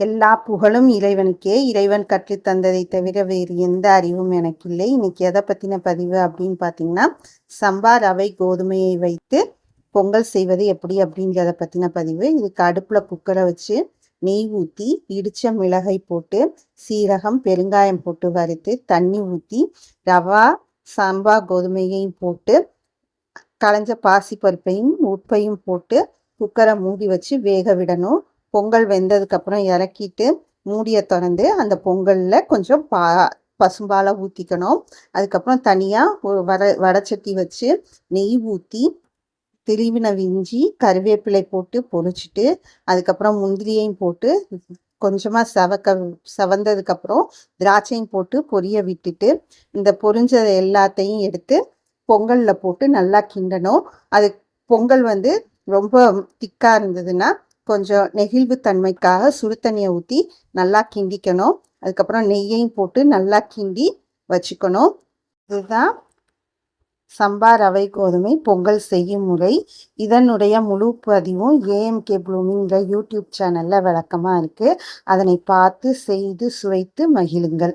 எல்லா புகழும் இறைவனுக்கே. இறைவன் கற்றுத் தந்ததை தவிர வேறு எந்த அறிவும் எனக்கு இல்லை. இன்னைக்கு எதை பத்தின பதிவு அப்படின்னு பார்த்தீங்கன்னா, சம்பா ரவை கோதுமையை வைத்து பொங்கல் செய்வது எப்படி அப்படின்றத பத்தின பதிவு. இதுக்கு அடுப்புல குக்கரை வச்சு நெய் ஊற்றி இடிச்ச மிளகை போட்டு சீரகம் பெருங்காயம் போட்டு வறுத்து தண்ணி ஊற்றி ரவா சம்பா கோதுமையையும் போட்டு களைஞ்ச பாசி பருப்பையும் உப்பையும் போட்டு குக்கரை மூடி வச்சு வேக விடணும். பொங்கல் வெந்ததுக்கப்புறம் இறக்கிட்டு மூடியை திறந்து அந்த பொங்கலில் கொஞ்சம் பசும்பாலை ஊற்றிக்கணும். அதுக்கப்புறம் தனியாக ஒரு வடச்சட்டி வச்சு நெய் ஊற்றி திருவின இஞ்சி கருவேப்பிலை போட்டு பொரிச்சிட்டு அதுக்கப்புறம் முந்திரியையும் போட்டு கொஞ்சமாக செவந்ததுக்கப்புறம் திராட்சையும் போட்டு பொரிய விட்டுட்டு இந்த பொரிஞ்சதை எல்லாத்தையும் எடுத்து பொங்கலில் போட்டு நல்லா கிண்டணும். அது பொங்கல் ரொம்ப திக்காக இருந்ததுன்னா கொஞ்சம் நெகிழ்வு தன்மைக்காக சுடு தண்ணியை ஊற்றி நல்லா கிண்டிக்கணும். அதுக்கப்புறம் நெய்யையும் போட்டு நல்லா கிண்டி வச்சுக்கணும். இதுதான் சம்பா ரவை கோதுமை பொங்கல் செய்யும் முறை. இதனுடைய முழு பதிவும் ஏஎம்கே ப்ளூமிங்கிற யூடியூப் சேனலில் விளக்கமாக இருக்குது. அதனை பார்த்து செய்து சுவைத்து மகிழுங்கள்.